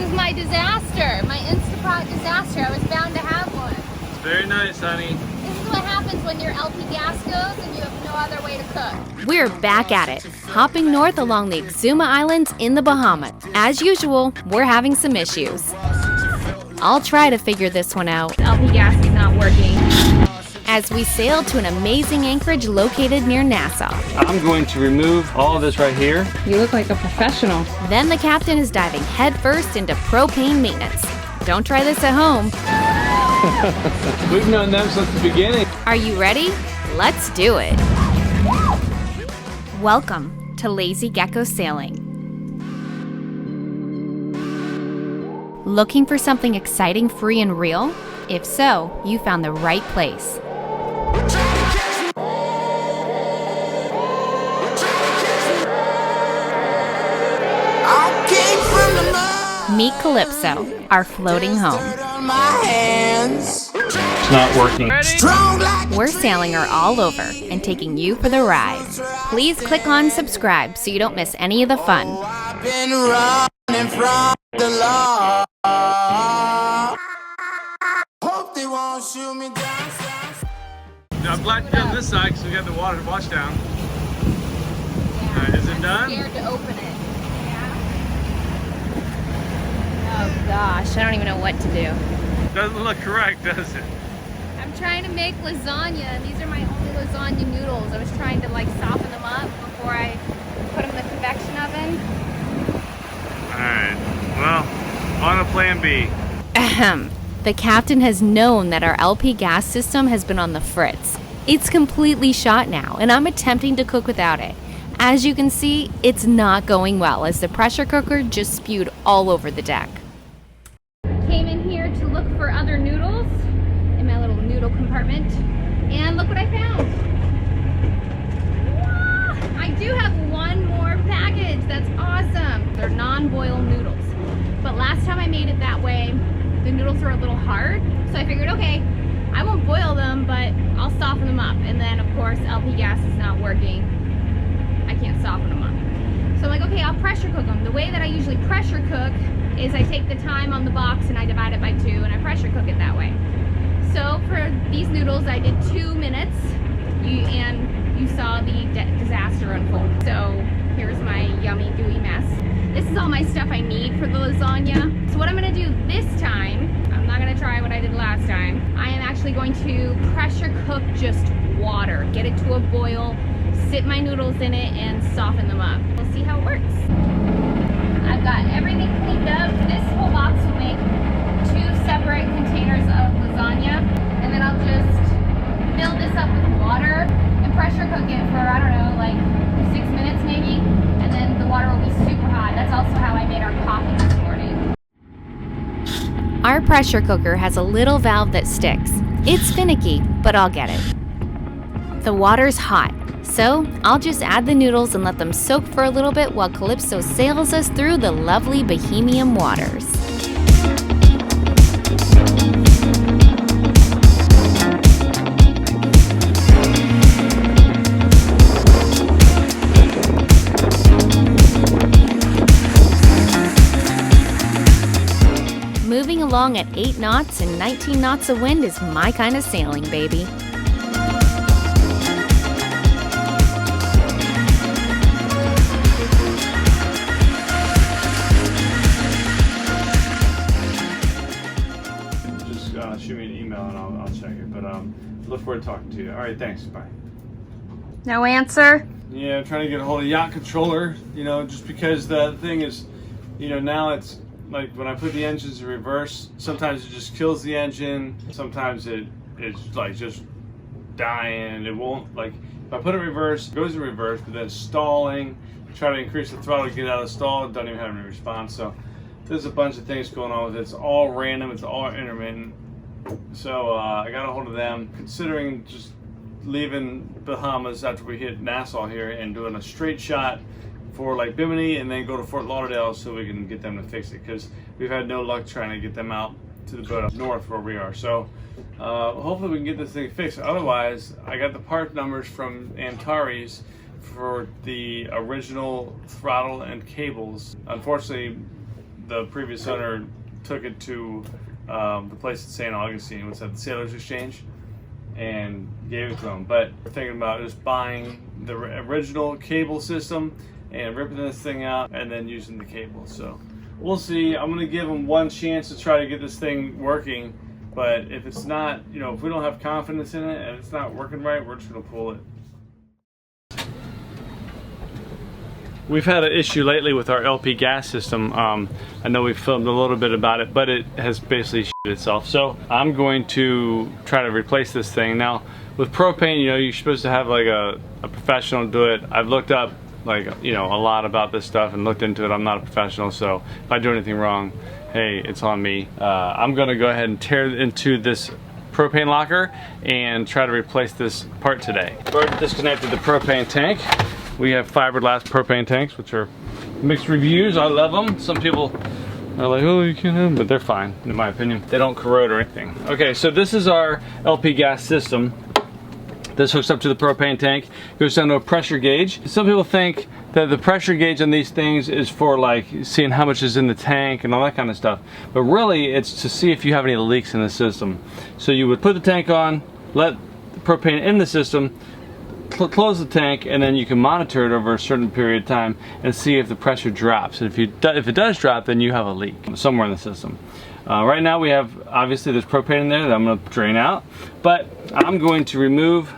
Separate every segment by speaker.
Speaker 1: is my disaster, my Instapot disaster. I was bound to have one.
Speaker 2: It's very nice, honey.
Speaker 1: This is what happens when your LP gas goes and you have no other way to cook.
Speaker 3: We're back at it, hopping north along the Exuma Islands in the Bahamas. As usual, we're having some issues. I'll try to figure this one out.
Speaker 1: LP gas is not working.
Speaker 3: As we sail to an amazing anchorage located near Nassau.
Speaker 2: I'm going to remove all of this right here.
Speaker 4: You look like a professional.
Speaker 3: Then the captain is diving headfirst into propane maintenance. Don't try this at home.
Speaker 2: We've known them since the beginning.
Speaker 3: Are you ready? Let's do it. Welcome to Lazy Gecko Sailing. Looking for something exciting, free, and real? If so, you found the right place. Meet Calypso, our floating home.
Speaker 2: It's not working.
Speaker 3: We're sailing her all over and taking you for the ride. Please click on subscribe so you don't miss any of the fun.
Speaker 5: I've been running from the law. Hope they won't shoot me down.
Speaker 2: I'm glad you're on this side because we got the water wash down.
Speaker 1: Yeah,
Speaker 2: Is it done?
Speaker 1: I'm scared to open it. Oh gosh, I don't even know what to do.
Speaker 2: Doesn't look correct, does it?
Speaker 1: I'm trying to make lasagna, and these are my only lasagna noodles. I was trying to like soften them up before I put them in the convection oven.
Speaker 2: Alright, well, on a plan B.
Speaker 3: Ahem. The captain has known that our LP gas system has been on the fritz. It's completely shot now, and I'm attempting to cook without it. As you can see, it's not going well as the pressure cooker just spewed all over the deck.
Speaker 1: Came in here to look for other noodles in my little noodle compartment, and look what I found. Wow, I do have one more package. That's awesome. They're non-boil noodles, but last time I made it that way, the noodles were a little hard, so I figured, okay, I won't boil them, but I'll soften them up. And then, of course, LP gas is not working. I can't soften them up. So I'm like, okay, I'll pressure cook them. The way that I usually pressure cook is I take the time on the box and I divide it by 2 and I pressure cook it that way. So for these noodles, I did 2 minutes, and you saw the disaster unfold. So here's my yummy gooey mess. This is all my stuff I need for the lasagna. So what I'm gonna do this time, I'm not gonna try what I did last time. I am actually going to pressure cook just water. Get it to a boil, sit my noodles in it, and soften them up. We'll see how it works. I've got everything cleaned up. This whole box will make 2 separate containers of lasagna. And then I'll just fill this up with water and pressure cook it for, I don't know, like 6 minutes maybe. And then the water will be super hot. That's also how I made our coffee this morning.
Speaker 3: Our pressure cooker has a little valve that sticks. It's finicky, but I'll get it. The water's hot, so I'll just add the noodles and let them soak for a little bit while Calypso sails us through the lovely Bahamian waters. Moving along at 8 knots and 19 knots of wind is my kind of sailing, baby.
Speaker 2: Just shoot me an email and I'll check it. But look forward to talking to you. All right, thanks. Bye.
Speaker 1: No answer?
Speaker 2: Yeah, I'm trying to get a hold of Yacht Controller, just because the thing is, now it's like when I put the engines in reverse, sometimes it just kills the engine. Sometimes it's like just dying. It won't, like, if I put it in reverse, it goes in reverse, but then stalling. Try to increase the throttle to get out of the stall, it doesn't even have any response. So there's a bunch of things going on with it. It's all random, it's all intermittent. So I got a hold of them, considering just leaving Bahamas after we hit Nassau here and doing a straight shot for like Bimini and then go to Fort Lauderdale so we can get them to fix it, because we've had no luck trying to get them out to the boat up north where we are. So hopefully we can get this thing fixed. Otherwise, I got the part numbers from Antares for the original throttle and cables. Unfortunately, the previous owner took it to the place in St. Augustine, was at the Sailors Exchange, and gave it to him. But we're thinking about just buying the original cable system and ripping this thing out and then using the cable. So we'll see. I'm gonna give him one chance to try to get this thing working, but if it's not, you know, if we don't have confidence in it and it's not working right, we're just gonna pull it. We've had an issue lately with our LP gas system. I know we filmed a little bit about it, but it has basically shit itself. So I'm going to try to replace this thing. Now with propane, you know, you're supposed to have like a professional do it. I've looked up like, you know, a lot about this stuff and looked into it. I'm not a professional, so if I do anything wrong, hey, it's on me. I'm gonna go ahead and tear into this propane locker and try to replace this part today. I've already disconnected the propane tank. We have fiberglass propane tanks, which are mixed reviews. I love them. Some people are like, oh, you can't have them, but they're fine, in my opinion. They don't corrode or anything. Okay, so this is our LP gas system. This hooks up to the propane tank, goes down to a pressure gauge. Some people think that the pressure gauge on these things is for like seeing how much is in the tank and all that kind of stuff. But really, it's to see if you have any leaks in the system. So you would put the tank on, let the propane in the system, close the tank, and then you can monitor it over a certain period of time and see if the pressure drops. And if it does drop, then you have a leak somewhere in the system. Right now we have, obviously there's propane in there that I'm going to drain out, but I'm going to remove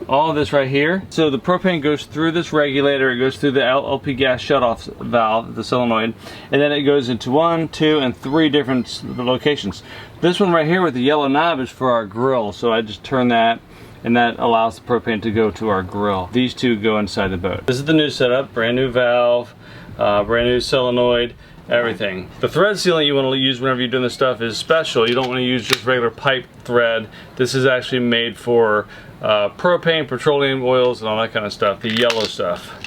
Speaker 2: all of this right here. So the propane goes through this regulator, it goes through the LP gas shutoff valve, the solenoid, and then it goes into 1, 2, and 3 different locations. This one right here with the yellow knob is for our grill, so I just turn that, and that allows the propane to go to our grill. These two go inside the boat. This is the new setup, brand new valve, brand new solenoid, everything. The thread sealant you want to use whenever you're doing this stuff is special. You don't want to use just regular pipe thread. This is actually made for propane, petroleum oils, and all that kind of stuff, the yellow stuff.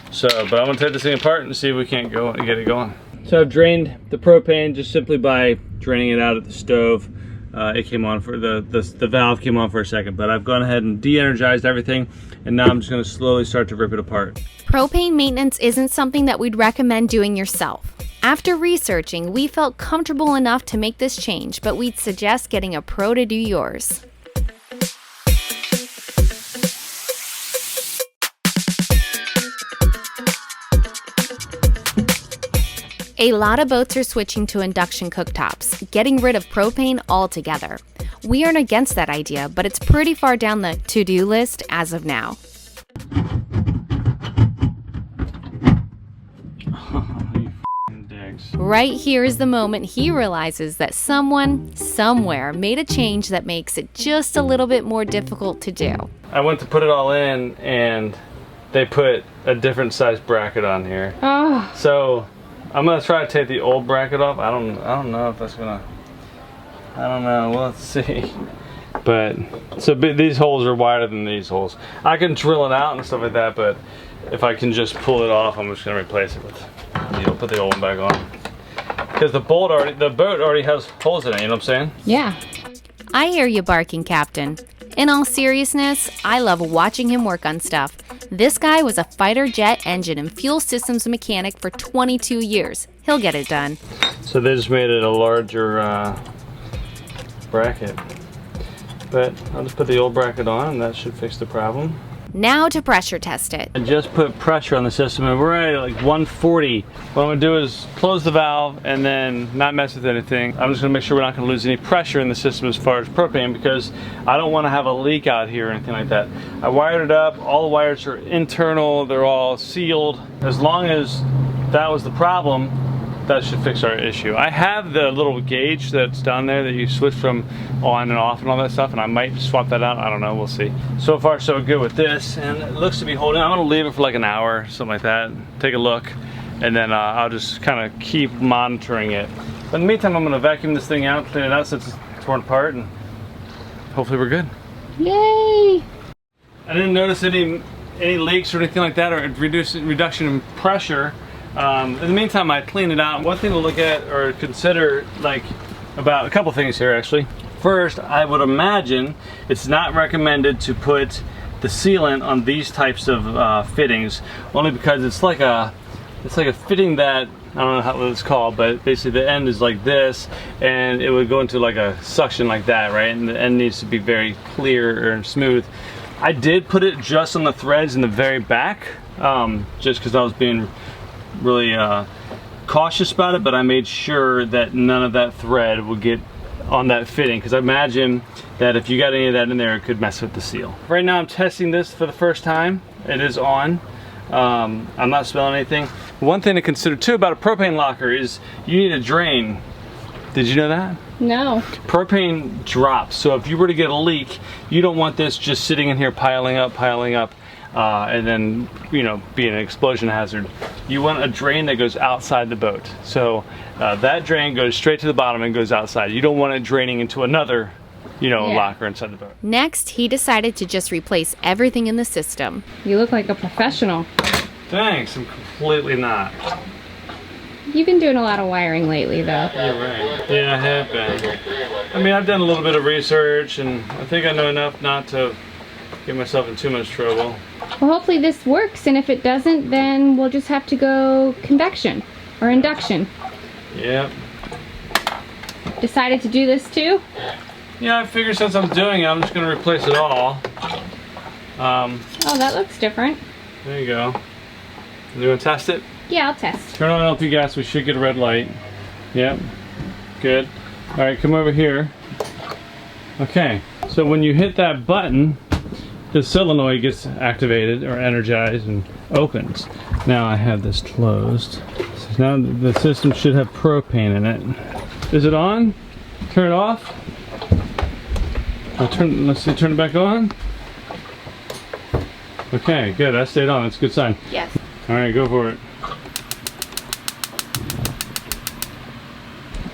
Speaker 2: So, but I'm gonna take this thing apart and see if we can't go and get it going. So I've drained the propane just simply by draining it out at the stove. It came on for the valve came on for a second, but I've gone ahead and de-energized everything, and now I'm just going to slowly start to rip it apart.
Speaker 3: Propane maintenance isn't something that we'd recommend doing yourself. After researching, we felt comfortable enough to make this change, but we'd suggest getting a pro to do yours. A lot of boats are switching to induction cooktops, getting rid of propane altogether. We aren't against that idea, but it's pretty far down the to-do list as of now. Right here is the moment he realizes that someone, somewhere, made a change that makes it just a little bit more difficult to do.
Speaker 2: I went to put it all in, and they put a different size bracket on here.
Speaker 1: Oh.
Speaker 2: So I'm gonna try to take the old bracket off. I don't know if that's gonna. I don't know. Well, let's see. But so these holes are wider than these holes. I can drill it out and stuff like that, but if I can just pull it off, I'm just gonna replace it with. Put the old one back on. Because the boat already has holes in it. You know what I'm saying?
Speaker 1: Yeah.
Speaker 3: I hear you barking, Captain. In all seriousness, I love watching him work on stuff. This guy was a fighter jet engine and fuel systems mechanic for 22 years. He'll get it done.
Speaker 2: So they just made it a larger bracket. But I'll just put the old bracket on and that should fix the problem.
Speaker 3: Now to pressure test it.
Speaker 2: I just put pressure on the system and we're at like 140. What I'm gonna do is close the valve and then not mess with anything. I'm just gonna make sure we're not gonna lose any pressure in the system as far as propane, because I don't wanna have a leak out here or anything like that. I wired it up, all the wires are internal, they're all sealed. As long as that was the problem, that should fix our issue. I have the little gauge that's down there that you switch from on and off and all that stuff, and I might swap that out. I don't know, we'll see. So far so good with this, and it looks to be holding. I'm gonna leave it for like an hour, something like that, take a look, and then I'll just kind of keep monitoring it. But in the meantime, I'm gonna vacuum this thing out, clean it out since it's torn apart, and hopefully we're good.
Speaker 1: Yay!
Speaker 2: I didn't notice any leaks or anything like that, or reduction in pressure. In the meantime, I cleaned it out. One thing to look at or consider, like, about a couple things here actually. First, I would imagine it's not recommended to put the sealant on these types of fittings, only because it's like a it's like a fitting that, I don't know what it's called, but basically the end is like this, and it would go into like a suction like that, right? And the end needs to be very clear and smooth. I did put it just on the threads in the very back, just because I was being really cautious about it, but I made sure that none of that thread would get on that fitting, because I imagine that if you got any of that in there, it could mess with the seal. Right now I'm testing this for the first time. It is on. I'm not smelling anything. One thing to consider too about a propane locker is you need a drain. Did you know that? No. Propane drops, so if you were to get a leak, you don't want this just sitting in here piling up, and then, you know, being an explosion hazard. You want a drain that goes outside the boat. So that drain goes straight to the bottom and goes outside. You don't want it draining into another, you know, locker inside the boat.
Speaker 3: Next, he decided to just replace everything in the system.
Speaker 1: You look like a professional.
Speaker 2: Thanks, I'm completely not.
Speaker 1: You've been doing a lot of wiring lately, though.
Speaker 2: You're right. Yeah, I have been. I mean, I've done a little bit of research, and I think I know enough not to get myself in too much trouble.
Speaker 1: Well, hopefully this works, and if it doesn't, then we'll just have to go convection or induction.
Speaker 2: Yep.
Speaker 1: Decided to do this too?
Speaker 2: Yeah, I figured since I'm doing it, I'm just going to replace it all.
Speaker 1: Oh, that looks different.
Speaker 2: There you go. You want to test it?
Speaker 1: Yeah, I'll test.
Speaker 2: Turn on LP gas, we should get a red light. Yep, good. All right, come over here. Okay, so when you hit that button, the solenoid gets activated or energized and opens. Now I have this closed. So now the system should have propane in it. Is it on? Turn it off. Let's see, turn it back on. Okay, good, that stayed on, that's a good sign.
Speaker 1: Yes.
Speaker 2: All right, go for it.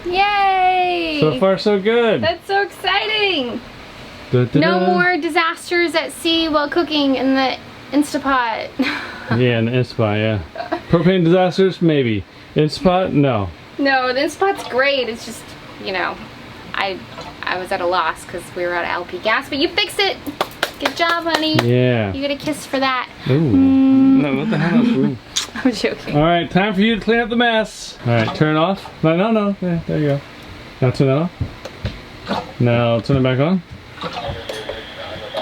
Speaker 1: Yay!
Speaker 2: So far, so good.
Speaker 1: That's so exciting!
Speaker 2: Da-da-da.
Speaker 1: No more disasters at sea while cooking in the Instapot.
Speaker 2: Yeah, in the Instapot, yeah. Propane disasters, maybe. Instapot, no.
Speaker 1: No, the Instapot's great. It's just, you know, I was at a loss because we were out of LP gas, but you fixed it. Good job, honey.
Speaker 2: Yeah.
Speaker 1: You get a kiss for that.
Speaker 2: Ooh. No, what the hell is
Speaker 1: I'm joking.
Speaker 2: All right, time for you to clean up the mess. All right, turn it off. No. Yeah, there you go. Now turn that off. Now turn it back on.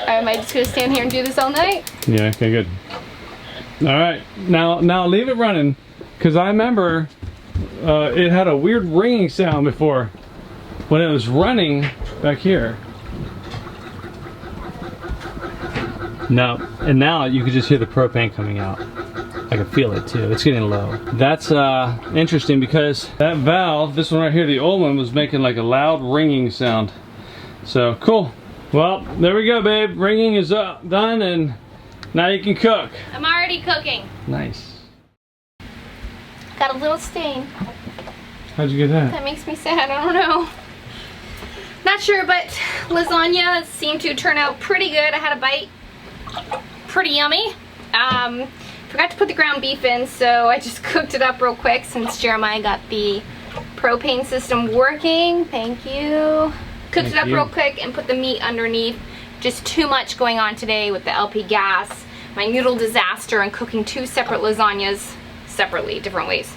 Speaker 1: Am I just gonna stand here and do this all night?
Speaker 2: Yeah, okay, good. All right, now leave it running, because I remember it had a weird ringing sound before when it was running back here. No, and now you can just hear the propane coming out. I can feel it too. It's getting low. That's interesting, because that valve, this one right here, the old one, was making like a loud ringing sound. So cool. Well, there we go, babe. Ringing is done, and now you can cook.
Speaker 1: I'm already cooking.
Speaker 2: Nice.
Speaker 1: Got a little stain.
Speaker 2: How'd you get that?
Speaker 1: That makes me sad. I don't know. Not sure, but lasagna seemed to turn out pretty good. I had a bite. Pretty yummy. Forgot to put the ground beef in, so I just cooked it up real quick since Jeremiah got the propane system working. Thank you. Cooked it up real quick and put the meat underneath. Just too much going on today with the LP gas, my noodle disaster, and cooking 2 separate lasagnas separately, different ways.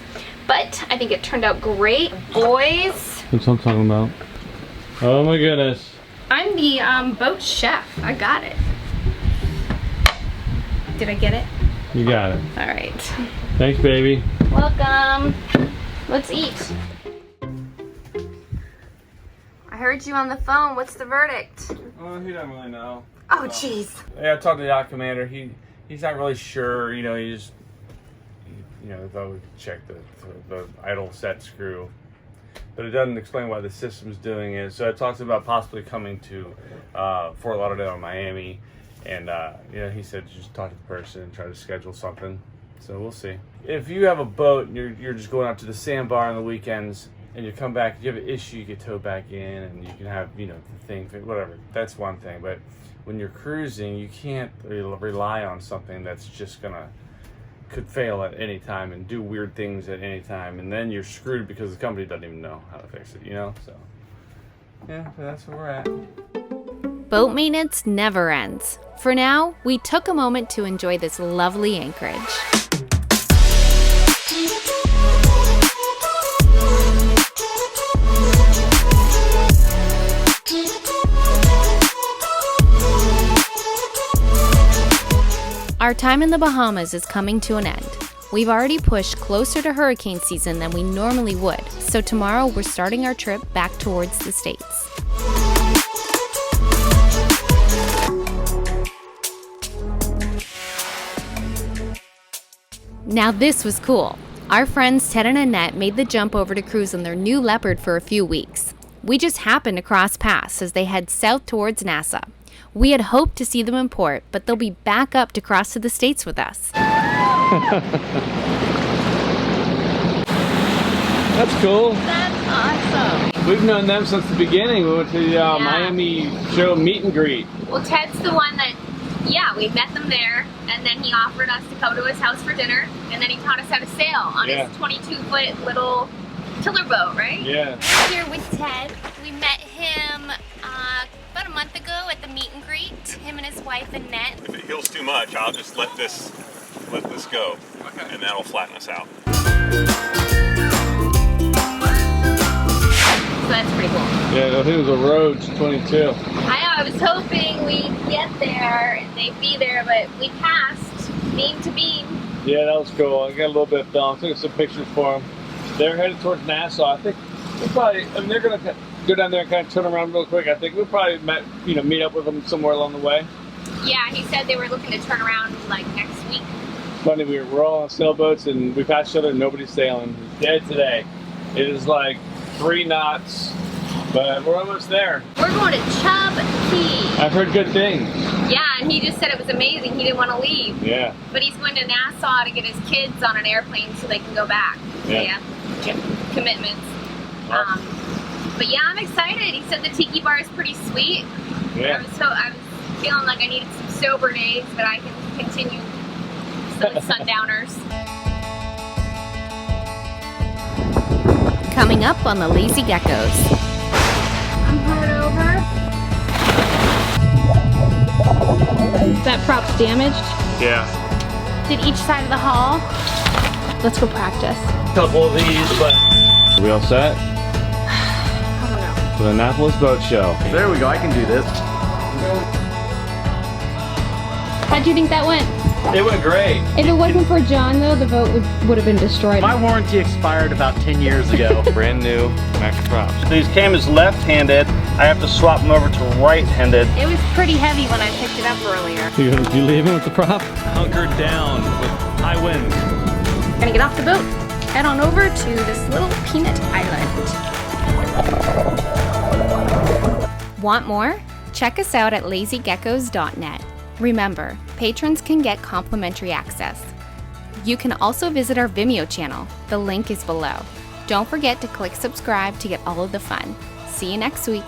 Speaker 1: But I think it turned out great, boys.
Speaker 2: That's what I'm talking about. Oh my goodness.
Speaker 1: I'm the boat chef. I got it. Did I get it?
Speaker 2: You got it.
Speaker 1: All right.
Speaker 2: Thanks, baby.
Speaker 1: Welcome. Let's eat. I heard you on the phone. What's the verdict?
Speaker 2: Oh, he doesn't really know.
Speaker 1: Oh, jeez.
Speaker 2: Yeah, I talked to the yacht commander. He's not really sure. You know, he thought we could check the idle set screw, but it doesn't explain why the system's doing it. So I talked about possibly coming to Fort Lauderdale or Miami, and you know, he said just talk to the person and try to schedule something. So we'll see. If you have a boat and you're just going out to the sandbar on the weekends, and you come back, if you have an issue, you get towed back in, and you can have, you know, the thing, whatever. That's one thing. But when you're cruising, you can't rely on something that's just could fail at any time and do weird things at any time, and then you're screwed because the company doesn't even know how to fix it, you know? So, yeah, that's where we're at.
Speaker 3: Boat maintenance never ends. For now, we took a moment to enjoy this lovely anchorage. Our time in the Bahamas is coming to an end. We've already pushed closer to hurricane season than we normally would, so tomorrow we're starting our trip back towards the States. Now this was cool. Our friends Ted and Annette made the jump over to cruise on their new Leopard for a few weeks. We just happened to cross paths as they head south towards Nassau. We had hoped to see them in port, but they'll be back up to cross to the States with us.
Speaker 2: That's cool.
Speaker 1: That's awesome.
Speaker 2: We've known them since the beginning. We went to the Miami show meet and greet.
Speaker 1: Well, Ted's the one that, we met them there, and then he offered us to come to his house for dinner, and then he taught us how to sail on his 22-foot little tiller boat, right?
Speaker 2: Yeah.
Speaker 3: Here with Ted. We met him about a month ago at the meet and greet, him and his wife Annette.
Speaker 4: If it heals too much, I'll just let this go, and that'll flatten us out.
Speaker 1: So that's pretty cool.
Speaker 2: Yeah, I think it was a Roach 22.
Speaker 1: I was hoping we'd get there and they'd be there, but we passed beam to beam.
Speaker 2: Yeah, that was cool. I got a little bit of film. I took some pictures for them. They're headed towards Nassau. I think we'll probably, they're going to go down there and kind of turn around real quick. I think we'll probably meet up with them somewhere along the way.
Speaker 1: Yeah, he said they were looking to turn around like next week.
Speaker 2: Funny, we're all on sailboats and we passed each other and nobody's sailing. It's dead today. It is like 3 knots, but we're almost there.
Speaker 1: We're going to Chub Key.
Speaker 2: I've heard good things.
Speaker 1: Yeah, and he just said it was amazing. He didn't want to leave.
Speaker 2: Yeah.
Speaker 1: But he's going to Nassau to get his kids on an airplane so they can go back.
Speaker 2: Yeah.
Speaker 1: Commitments.
Speaker 2: Awesome.
Speaker 1: But yeah, I'm excited. He said the tiki bar is pretty sweet.
Speaker 2: Yeah.
Speaker 1: I was feeling like I needed some sober days, but I can continue some sundowners.
Speaker 3: Coming up on the Lazy Geckos.
Speaker 1: I'm hard over. Is that prop's damaged?
Speaker 2: Yeah.
Speaker 1: Did each side of the hull? Let's go practice.
Speaker 2: Couple of these, but. Are we all set?
Speaker 1: I don't know.
Speaker 2: For the Annapolis Boat Show.
Speaker 6: There we go, I can do this.
Speaker 1: How'd you think that went?
Speaker 2: It went great.
Speaker 1: If it wasn't for John, though, the boat would have been destroyed.
Speaker 6: My warranty expired about 10 years ago.
Speaker 2: Brand new Max Props.
Speaker 7: These came as left-handed. I have to swap them over to right-handed.
Speaker 1: It was pretty heavy when I picked it up earlier.
Speaker 2: You leaving with the prop?
Speaker 6: Hunkered down with high winds.
Speaker 1: Gonna get off the boat, head on over to this little peanut island.
Speaker 3: Want more? Check us out at lazygeckos.net. Remember, patrons can get complimentary access. You can also visit our Vimeo channel. The link is below. Don't forget to click subscribe to get all of the fun. See you next week.